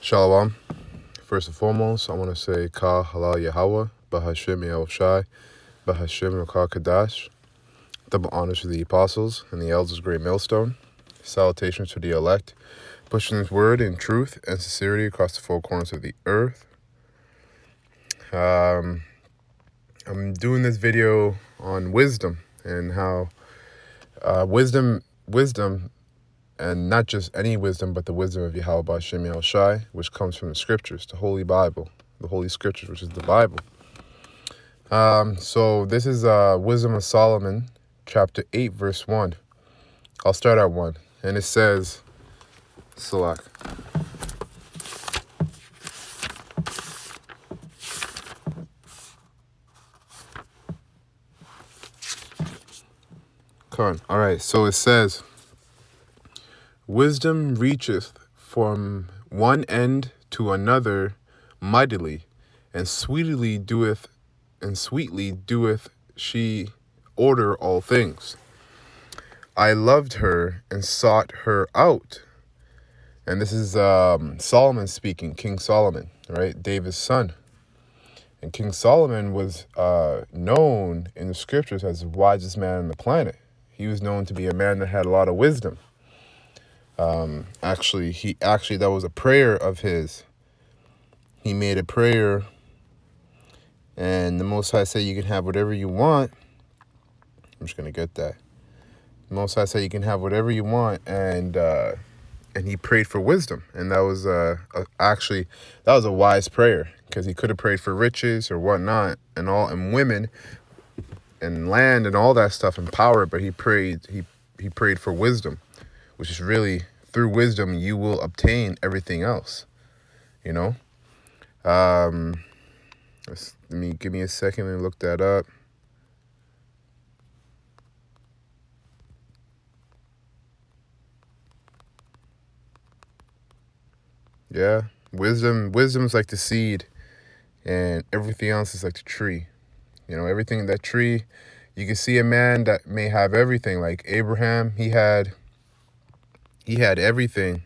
Shalom. First and foremost, I want to say Ka Halal Yahawah, Bahashem Yahushai, Bahashem Rakah Kadash. Double honors to the apostles and the elders of Great Millstone. Salutations to the elect, pushing his word in truth and sincerity across the four corners of the earth. I'm doing this video on wisdom and how wisdom, and not just any wisdom, but the wisdom of Yahawah Bahashem Yahushai, which comes from the scriptures, the Holy Bible, the Holy Scriptures, which is the Bible. So this is Wisdom of Solomon, chapter 8, verse 1. I'll start at 1. And it says, Salak. All right, so it says, wisdom reacheth from one end to another mightily, and sweetly doeth she order all things. I loved her and sought her out. And this is Solomon speaking, King Solomon, right? David's son. And King Solomon was known in the scriptures as the wisest man on the planet. He was known to be a man that had a lot of wisdom. Actually, that was a prayer of his. He made a prayer, and the Most High said you can have whatever you want. I'm just going to get that. The Most High said you can have whatever you want, and he prayed for wisdom. And that was actually a wise prayer, because he could have prayed for riches or whatnot and women and land and all that stuff and power, but he prayed for wisdom, which is really, through wisdom you will obtain everything else, you know. Give me a second and look that up. Yeah, wisdom is like the seed, and everything else is like the tree. You know, everything in that tree, you can see a man that may have everything. Like Abraham, he had everything.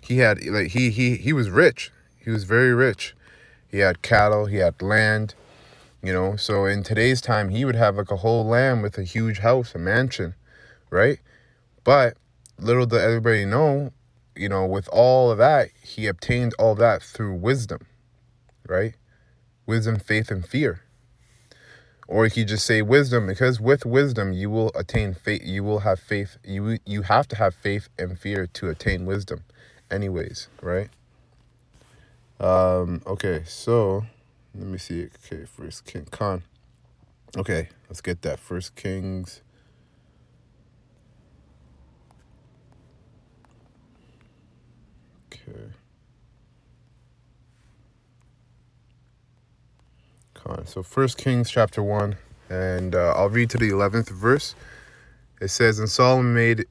He was rich. He was very rich. He had cattle, he had land, you know. So in today's time, he would have like a whole land with a huge house, a mansion, right? But little did everybody know, you know, with all of that, he obtained all that through wisdom, right? Wisdom, faith, and fear. Or you could just say wisdom, because with wisdom you will attain faith. You will have faith. You have to have faith and fear to attain wisdom, anyways, right? Okay, so let me see. Okay, First King Khan. Okay, let's get that. First Kings. Okay. So 1 Kings chapter 1, and I'll read to the 11th verse. It says, and Solomon made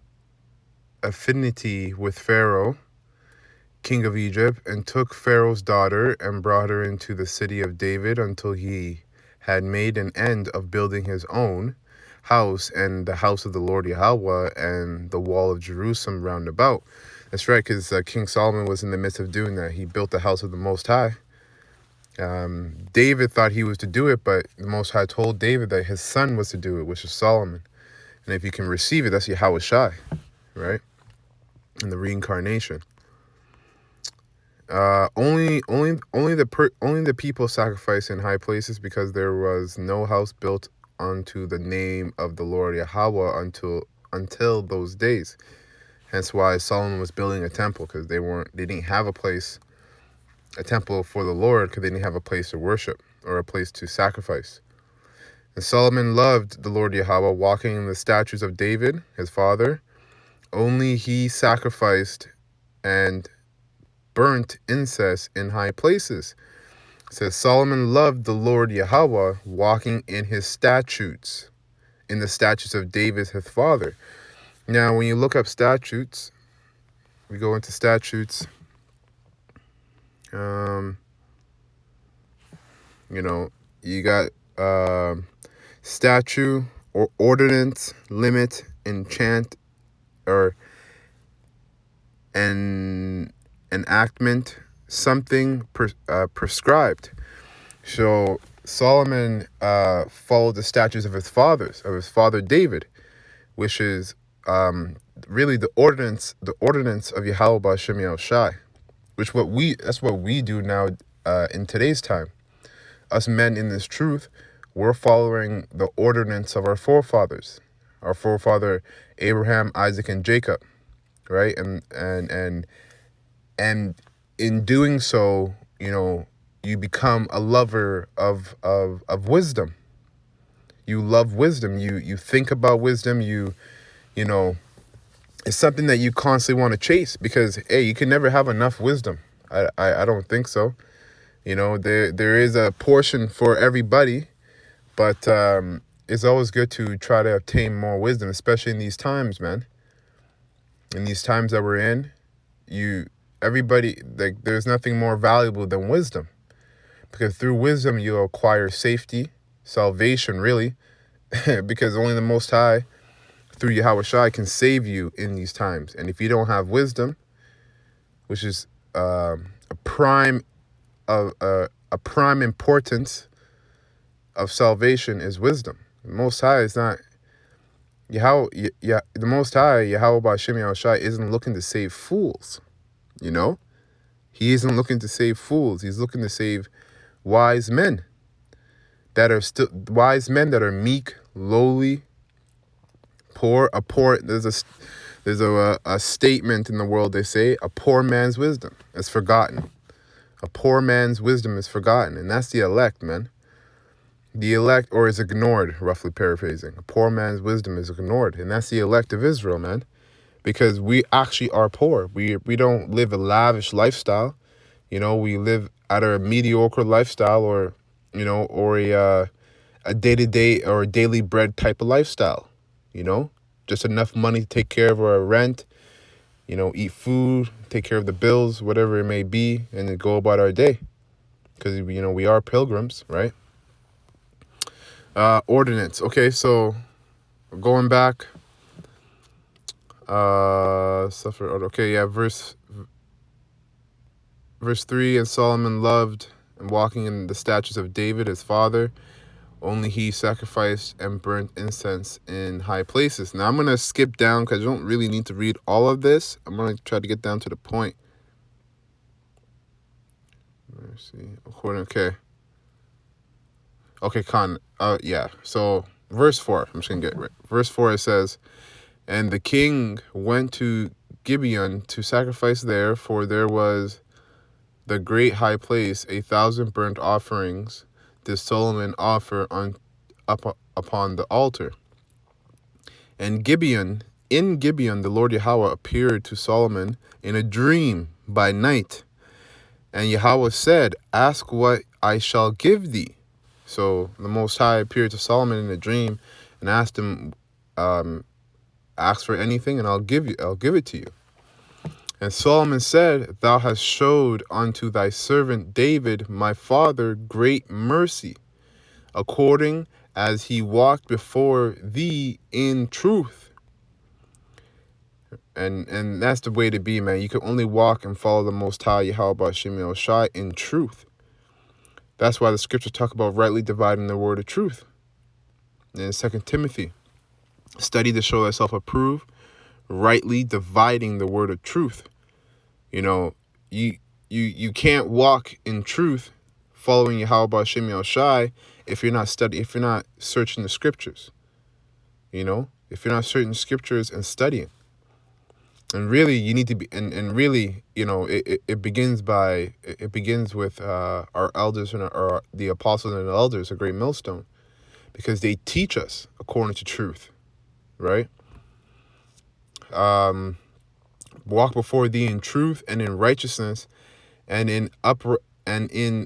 affinity with Pharaoh, king of Egypt, and took Pharaoh's daughter and brought her into the city of David until he had made an end of building his own house and the house of the Lord Yahawah and the wall of Jerusalem round about. That's right, because King Solomon was in the midst of doing that. He built the house of the Most High. David thought he was to do it, but the Most High told David that his son was to do it, which is Solomon. And if you can receive it, that's Yahweh Shai, right? And the reincarnation. Only the people sacrifice in high places, because there was no house built unto the name of the Lord Yahawah until those days. Hence why Solomon was building a temple, because they didn't have a temple for the Lord, because they didn't have a place to worship or a place to sacrifice. And Solomon loved the Lord Yahawah, walking in the statutes of David, his father. Only he sacrificed and burnt incense in high places. It says Solomon loved the Lord Yahawah, walking in his statutes, in the statutes of David, his father. Now, when you look up statutes, we go into statutes. You know, you got statute or ordinance, limit, enchant, or and enactment, something prescribed. So Solomon followed the statutes of his father David, which is really the ordinance of Yahawah B'Shem Yahushai, that's what we do now in today's time. Us men in this truth, we're following the ordinance of our forefathers, our forefather Abraham, Isaac, and Jacob, right? And in doing so, you become a lover of wisdom. You love wisdom. You think about wisdom. You know, it's something that you constantly want to chase because, hey, you can never have enough wisdom. I don't think so. There is a portion for everybody, but it's always good to try to obtain more wisdom, especially in these times, man. In these times that we're in, there's nothing more valuable than wisdom, because through wisdom you acquire safety, salvation, really, because only the Most High, through Yahweh Shai, can save you in these times. And if you don't have wisdom, which is a prime importance of salvation, is wisdom. The Most High is not the Most High, Yahawah B'Shem Yahushai, isn't looking to save fools. He isn't looking to save fools. He's looking to save wise men that are meek, lowly, poor. There's a statement in the world, they say, a poor man's wisdom is forgotten. A poor man's wisdom is forgotten, and that's the elect, man. The elect, or is ignored, roughly paraphrasing. A poor man's wisdom is ignored, and that's the elect of Israel, man. Because we actually are poor. We don't live a lavish lifestyle. We live at a mediocre lifestyle, or a day-to-day or a daily bread type of lifestyle. Just enough money to take care of our rent, eat food, take care of the bills, whatever it may be, and then go about our day. Because, we are pilgrims, right? Ordinance. Okay, so going back. Verse 3, and Solomon loved and walking in the statutes of David his father, only he sacrificed and burnt incense in high places. Now I'm going to skip down because I don't really need to read all of this. I'm going to try to get down to the point. Let's see. Okay, so verse 4, I'm just going to get it right. Verse 4, it says, and the king went to Gibeon to sacrifice there, for there was the great high place, 1,000 burnt offerings did Solomon offer upon the altar. And in Gibeon, the Lord Yahawah appeared to Solomon in a dream by night. And Yahawah said, ask what I shall give thee. So the Most High appeared to Solomon in a dream and asked him, ask for anything and I'll give it to you. And Solomon said, thou hast showed unto thy servant David my father great mercy, according as he walked before thee in truth. And that's the way to be, man. You can only walk and follow the Most High, Yahawah B'Shem Yahushai, in truth. That's why the scriptures talk about rightly dividing the word of truth. In 2 Timothy, study to show thyself approved, rightly dividing the word of truth. You can't walk in truth following Yahawah B'Shem Yahushai if you're not searching the scriptures. If you're not searching the scriptures and studying. And really, you need to be, and really, it begins with our elders and the apostles and the elders, a great millstone, because they teach us according to truth, right? Walk before thee in truth and in righteousness, and in uprightness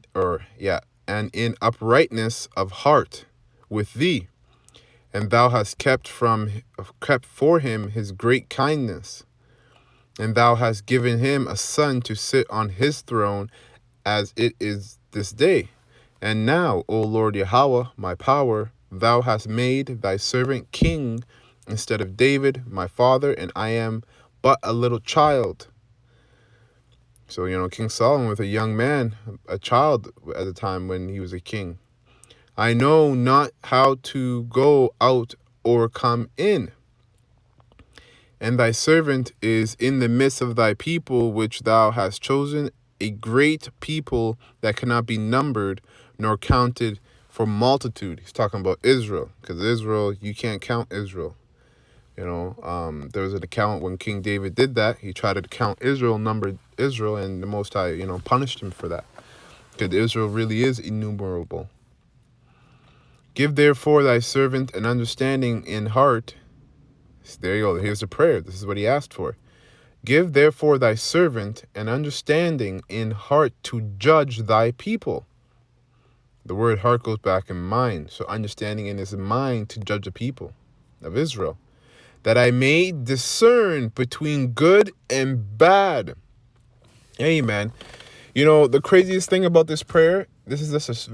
of heart with thee, and thou hast kept for him his great kindness. And thou hast given him a son to sit on his throne, as it is this day. And now, O Lord Yahawah, my power, thou hast made thy servant king instead of David, my father, and I am but a little child. So, King Solomon was a young man, a child at the time when he was a king. I know not how to go out or come in. And thy servant is in the midst of thy people, which thou hast chosen, a great people that cannot be numbered nor counted for multitude. He's talking about Israel, because Israel, you can't count Israel. There was an account when King David did that. He tried to count Israel, numbered Israel, and the Most High, punished him for that. Because Israel really is innumerable. Give therefore thy servant an understanding in heart. There you go. Here's the prayer. This is what he asked for. Give therefore thy servant an understanding in heart to judge thy people. The word heart goes back in mind. So understanding in his mind to judge the people of Israel. That I may discern between good and bad. Amen. The craziest thing about this prayer, this is just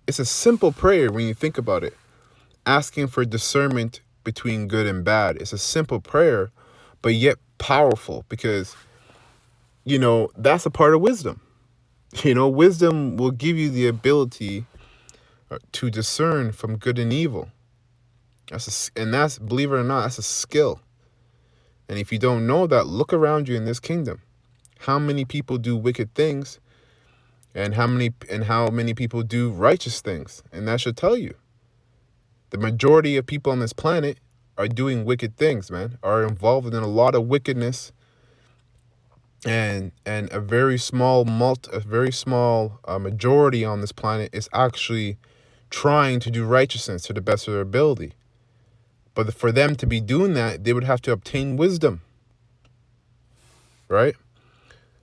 it's a simple prayer when you think about it. Asking for discernment between good and bad. It's a simple prayer, but yet powerful, because that's a part of wisdom. Wisdom will give you the ability to discern from good and evil. That's believe it or not, that's a skill. And if you don't know that, look around you in this kingdom. How many people do wicked things, and how many people do righteous things? And that should tell you. The majority of people on this planet are doing wicked things, man, are involved in a lot of wickedness, and a very small majority on this planet is actually trying to do righteousness to the best of their ability. But for them to be doing that, they would have to obtain wisdom, right?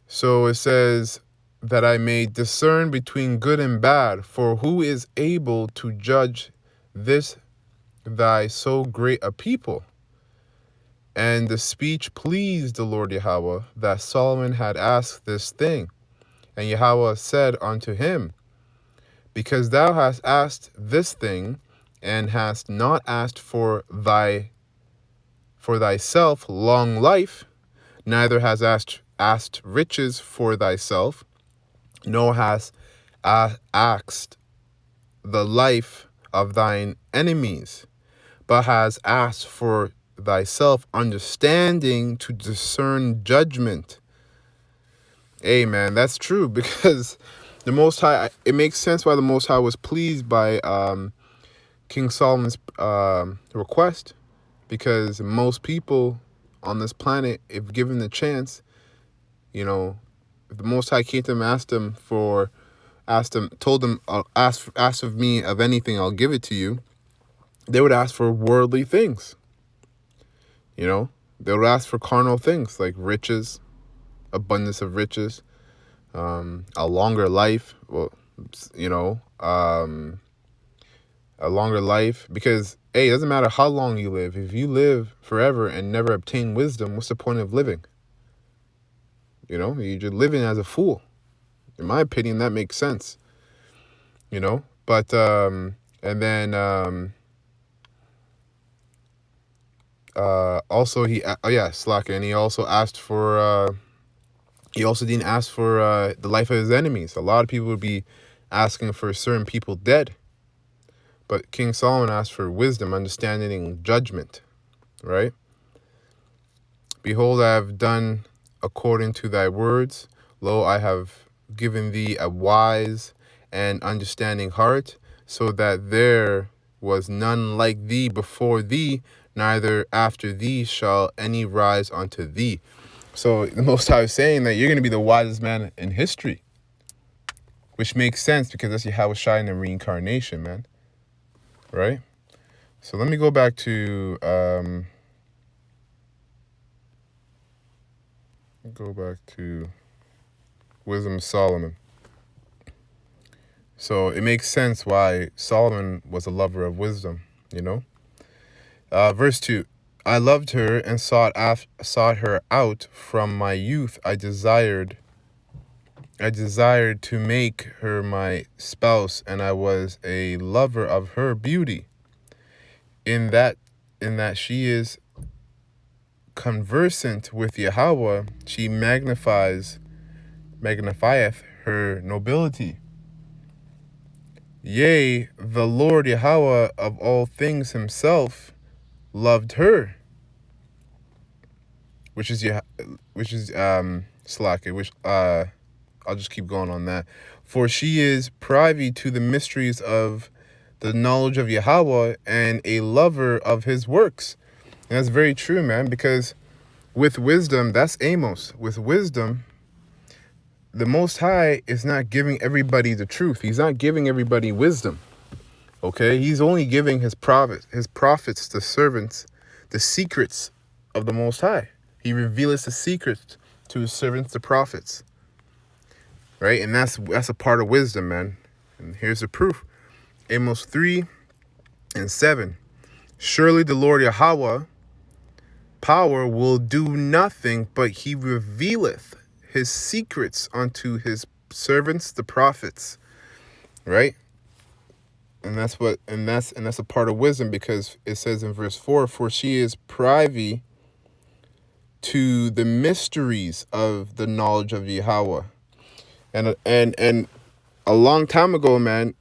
So it says that I may discern between good and bad, for who is able to judge this thy so great a people? And the speech pleased the Lord Yahawah, that Solomon had asked this thing. And Yahawah said unto him, because thou hast asked this thing, and hast not asked for thyself long life, neither hast asked riches for thyself, nor hast asked the life of thine enemies, but has asked for thyself understanding to discern judgment. Amen. That's true, because the Most High, it makes sense why the Most High was pleased by King Solomon's request, because most people on this planet, if given the chance, if the Most High came to them told them, ask of me of anything, I'll give it to you, they would ask for worldly things. They would ask for carnal things like riches, abundance of riches, a longer life. A longer life, because it doesn't matter how long you live. If you live forever and never obtain wisdom, what's the point of living? You're just living as a fool. In my opinion, that makes sense. But and then also and he also asked for he also didn't ask for the life of his enemies. A lot of people would be asking for certain people dead. But King Solomon asked for wisdom, understanding, and judgment, right? Behold, I have done according to thy words. Lo, I have given thee a wise and understanding heart, so that there was none like thee before thee, neither after thee shall any rise unto thee. So the Most High is saying that you're going to be the wisest man in history, which makes sense, because that's Yahawah in the reincarnation, man. Right? So let me go back to Wisdom of Solomon. So it makes sense why Solomon was a lover of wisdom, Verse 2, I loved her and sought her out from my youth. I desired to make her my spouse, and I was a lover of her beauty. In that she is conversant with Yahawah, she magnifies magnifieth her nobility. Yea, the Lord Yahawah of all things himself loved her, which is Slack, which I'll just keep going on that. For she is privy to the mysteries of the knowledge of Yahawah and a lover of his works. And that's very true, man, because with wisdom, that's Amos. With wisdom, the Most High is not giving everybody the truth. He's not giving everybody wisdom. Okay? He's only giving his prophets, the servants, the secrets of the Most High. He reveals the secrets to his servants, the prophets. Right? And that's a part of wisdom, man. And here's the proof. Amos 3:7. Surely the Lord Yahawah power will do nothing, but he revealeth his secrets unto his servants, the prophets. Right? And that's a part of wisdom, because it says in verse 4, for she is privy to the mysteries of the knowledge of Yahawah. And a long time ago, man,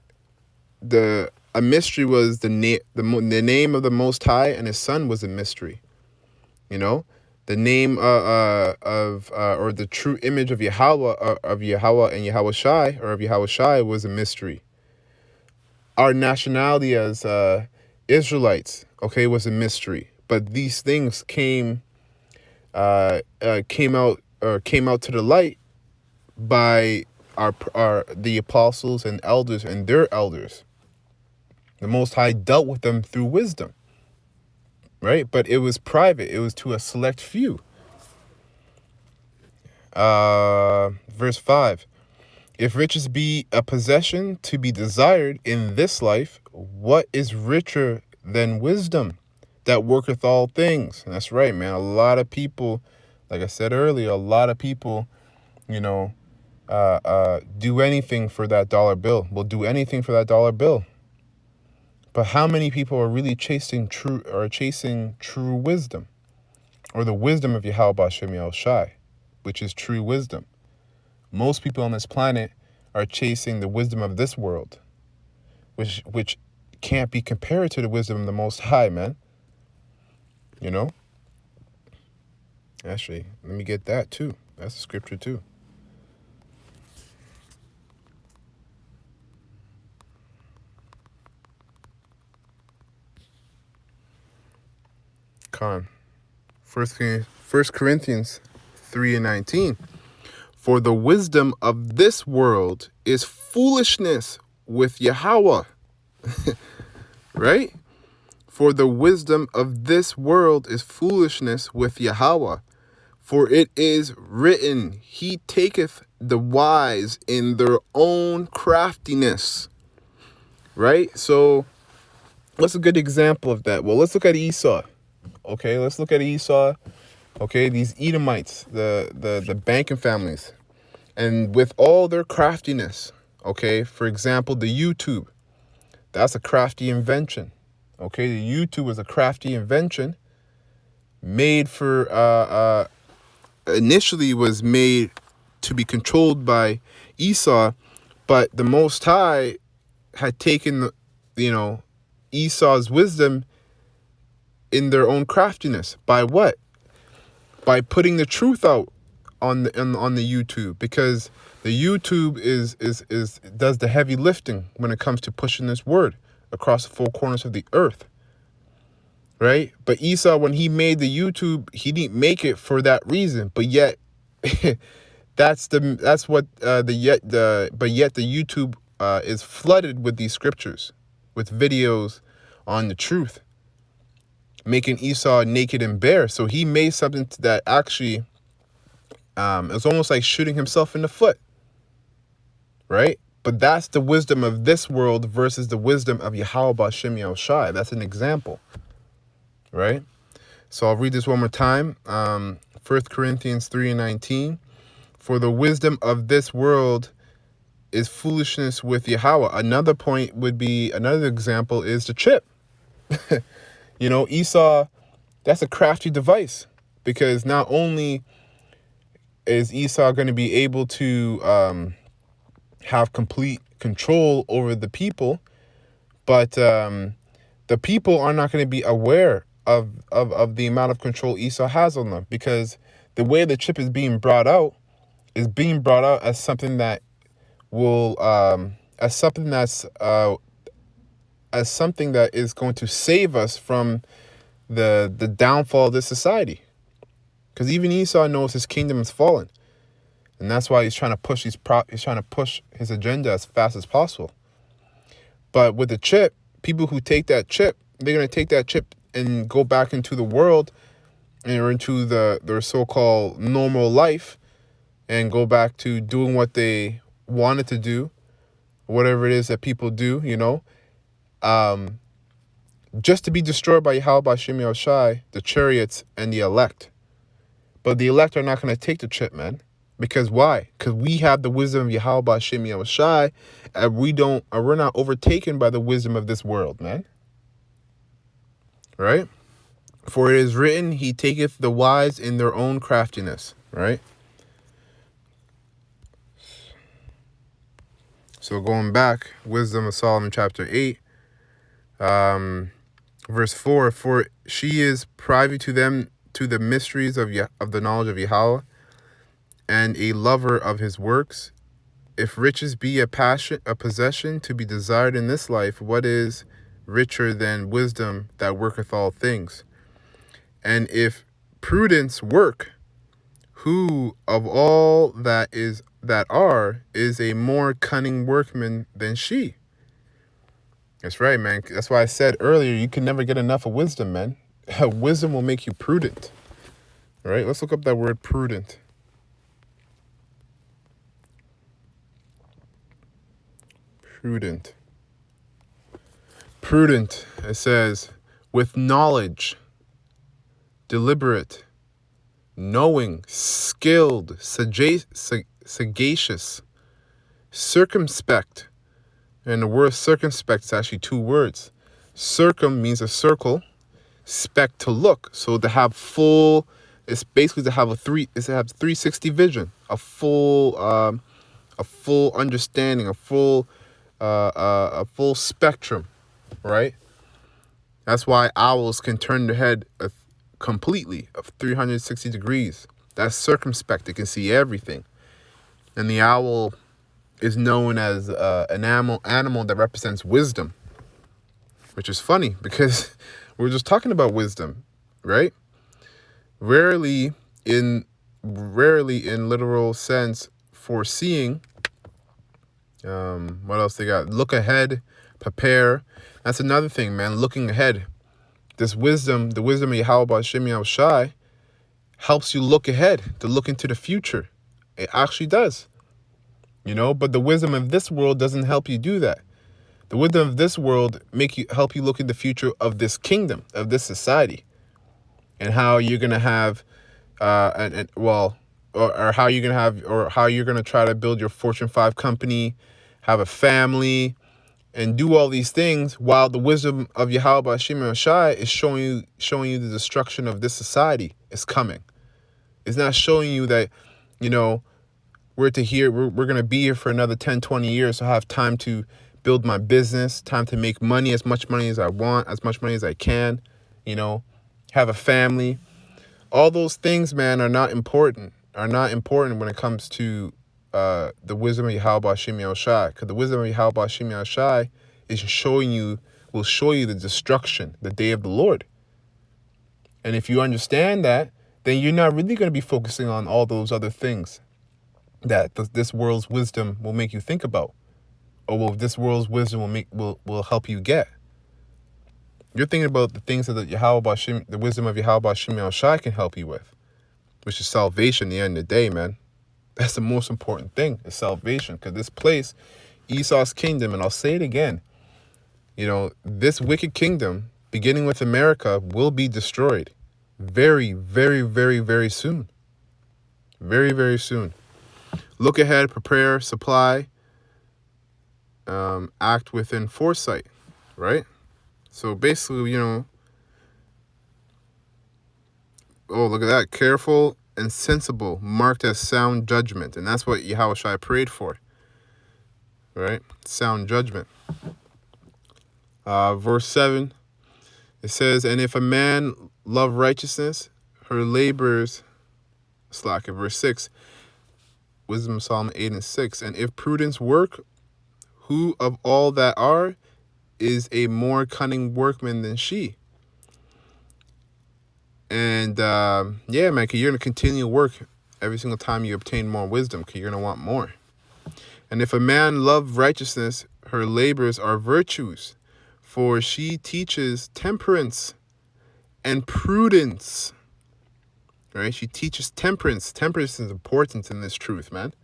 a mystery was the name of the Most High, and his son was a mystery. You know, the name or the true image of Yahawah and Yahweh Shai, or of Yahweh Shai, was a mystery. Our nationality as Israelites, okay, was a mystery. But these things came out to the light by the apostles and elders and their elders. The Most High dealt with them through wisdom, right? But it was private. It was to a select few. Verse 5. If riches be a possession to be desired in this life, what is richer than wisdom that worketh all things? And that's right, man. A lot of people, like I said earlier, a lot of people, do anything for that dollar bill. Will do anything for that dollar bill. But how many people are really chasing true wisdom, or the wisdom of Yahweh B'Shem Yahweh Shai, which is true wisdom? Most people on this planet are chasing the wisdom of this world, which can't be compared to the wisdom of the Most High, man. You know? Actually, let me get that too. That's a scripture too. First Corinthians 3:19. For the wisdom of this world is foolishness with Yahawah. Right? For the wisdom of this world is foolishness with Yahawah. For it is written, he taketh the wise in their own craftiness. Right? So what's a good example of that? Well, let's look at Esau. Okay, let's look at Esau. Okay, these Edomites, the banking families, and with all their craftiness. Okay, for example, the YouTube, that's a crafty invention. Okay, the YouTube was a crafty invention made for initially was made to be controlled by Esau, but the Most High had taken Esau's wisdom in their own craftiness. By what? By putting the truth out on the YouTube, because the YouTube does the heavy lifting when it comes to pushing this word across the four corners of the earth. Right? But Esau, when he made the YouTube, he didn't make it for that reason. But yet the YouTube is flooded with these scriptures, with videos on the truth, making Esau naked and bare. So he made something that actually it's almost like shooting himself in the foot. Right? But that's the wisdom of this world versus the wisdom of Yahweh B'Shem Yahweh Shai. That's an example. Right? So I'll read this one more time. 1 Corinthians 3:19. For the wisdom of this world is foolishness with Yahweh. Another example is the chip. Esau, that's a crafty device, because not only is Esau going to be able to have complete control over the people, but the people are not going to be aware of the amount of control Esau has on them, because the way the chip is being brought out as something that will as something that's as something that is going to save us from the downfall of this society. Because even Esau knows his kingdom has fallen, and that's why he's trying to push his agenda as fast as possible. But with the chip, people who take that chip, they're going to take that chip and go back into the world or into their so-called normal life, and go back to doing what they wanted to do, whatever it is that people do, just to be destroyed by Yahawah Shem Yahushai, the chariots, and the elect. But the elect are not going to take the chip, man. Because why? Because we have the wisdom of Yahawah Shem Yahushai, and we're not overtaken by the wisdom of this world, man. Right? For it is written, he taketh the wise in their own craftiness. Right? So going back, Wisdom of Solomon chapter 8, verse 4, for she is privy to them to the mysteries of the knowledge of Yahawah, and a lover of his works. If riches be a possession to be desired in this life, what is richer than wisdom that worketh all things? And if prudence work, who of all that is a more cunning workman than she? That's right, man. That's why I said earlier, you can never get enough of wisdom, man. Wisdom will make you prudent. All right, let's look up that word prudent. Prudent. Prudent, it says, with knowledge, deliberate, knowing, skilled, sagacious, circumspect. And the word circumspect is actually two words. Circum means a circle, spect to look. So to have full, it's basically to have 360 vision, a full understanding, a full spectrum, right? That's why owls can turn their head completely of 360 degrees. That's circumspect. It can see everything. And the owl is known as an animal that represents wisdom, which is funny because we're just talking about wisdom, right? Rarely in literal sense, foreseeing. What else they got? Look ahead, prepare. That's another thing, man. Looking ahead. This wisdom, the wisdom of Yahawah Shem Yahushai, helps you look ahead, to look into the future. It actually does. But the wisdom of this world doesn't help you do that. The wisdom of this world help you look at the future of this kingdom, of this society, and how you're gonna have, or how you're gonna try to build your Fortune 5 company, have a family, and do all these things, while the wisdom of Yahawah Shem Yahushai is showing you the destruction of this society is coming. It's not showing you that, we're going to be here for another 10, 20 years. So I have time to build my business, time to make money, as much money as I want, as much money as I can, have a family. All those things, man, are not important when it comes to the wisdom of Yahawah Shem Yahushai. Because the wisdom of Yahawah Shem Yahushai will show you the destruction, the day of the Lord. And if you understand that, then you're not really going to be focusing on all those other things that this world's wisdom will make you think about, or this world's wisdom will help you get. You're thinking about the things that the wisdom of Yahawah Shem Yahushai can help you with, which is salvation at the end of the day, man. That's the most important thing, is salvation. Because this place, Esau's kingdom, and I'll say it again, this wicked kingdom, beginning with America, will be destroyed very, very, very, very soon. Very, very soon. Look ahead, prepare, supply, act within foresight, right? So basically, oh, look at that. Careful and sensible, marked as sound judgment. And that's what Yahawah prayed for, right? Sound judgment. Verse 7, it says, and if a man love righteousness, her labors, verse 6, Wisdom of Solomon 8 and 6, and if prudence work, who of all that are is a more cunning workman than she? And yeah, man, because you're going to continue to work every single time you obtain more wisdom, because you're going to want more. And if a man love righteousness, her labors are virtues, for she teaches temperance and prudence. Right? She teaches temperance. Temperance is important in this truth, man.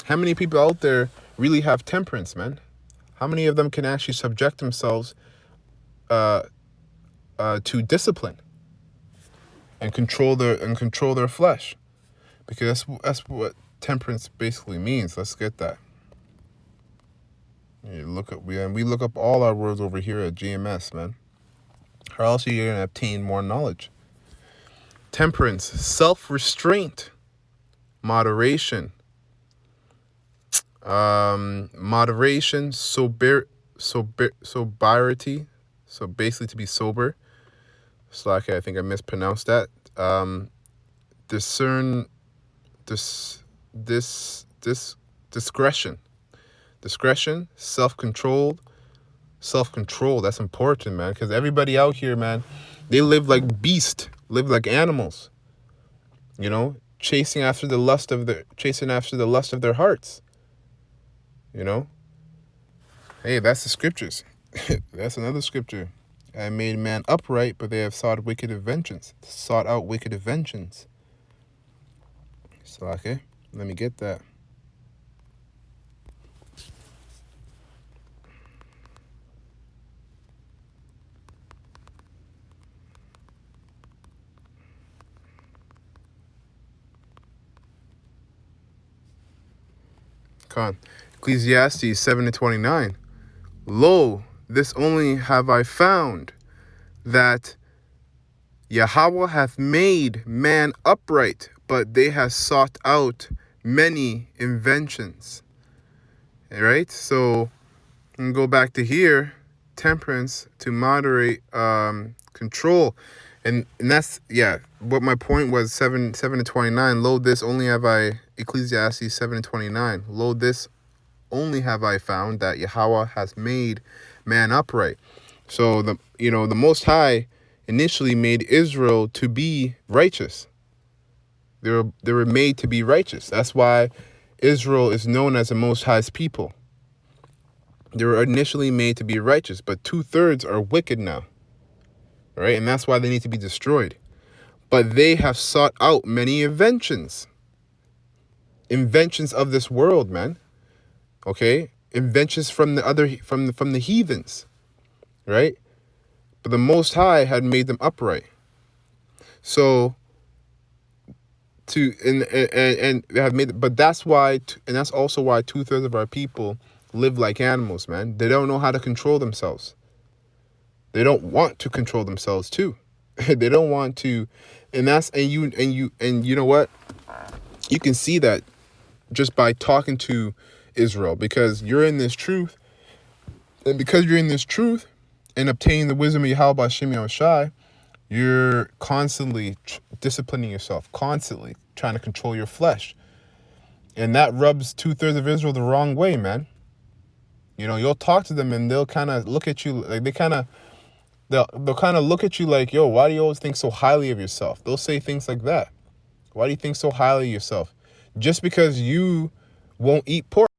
How many people out there really have temperance, man? How many of them can actually subject themselves to discipline and control their flesh? Because that's what temperance basically means. Let's get that. We look up all our words over here at GMS, man. How else are you going to obtain more knowledge? Temperance, self-restraint, moderation, sobriety. So basically, to be sober. I think I mispronounced that. Discretion, self-control. That's important, man, because everybody out here, man, they live like beasts, live like animals, you know, chasing after the lust of their hearts, you know. Hey, that's the scriptures. That's another scripture. I made man upright, but they have sought out wicked inventions. So, okay, let me get that. Ecclesiastes 7:29. Lo, this only have I found, that Yahawah hath made man upright, but they have sought out many inventions. Right? So, I'm going to go back to here. Temperance, to moderate, control. And that's, yeah, what my point was, 7:29. Lo, this only have I, Ecclesiastes 7:29. Lo, this only have I found, that Yahawah has made man upright. So the Most High initially made Israel to be righteous. They were made to be righteous. That's why Israel is known as the Most High's people. They were initially made to be righteous, but 2/3 are wicked now. Right? And that's why they need to be destroyed. But they have sought out many inventions of this world, man. Okay? Inventions from the heathens. Right? But the Most High had made them upright. So but that's why, and that's also why 2/3 of our people live like animals, man. They don't know how to control themselves. They don't want to control themselves too. They don't want to, and you know what? You can see that just by talking to Israel, because you're in this truth, and because you're in this truth and obtaining the wisdom of Yahawah by Shem Yahushai, you're constantly disciplining yourself, constantly trying to control your flesh, and that rubs 2/3 of Israel the wrong way, man. You know, you'll talk to them and they'll kind of look at you like they'll kind of look at you like, yo, why do you always think so highly of yourself? They'll say things like that. Why do you think so highly of yourself? Just because you won't eat pork.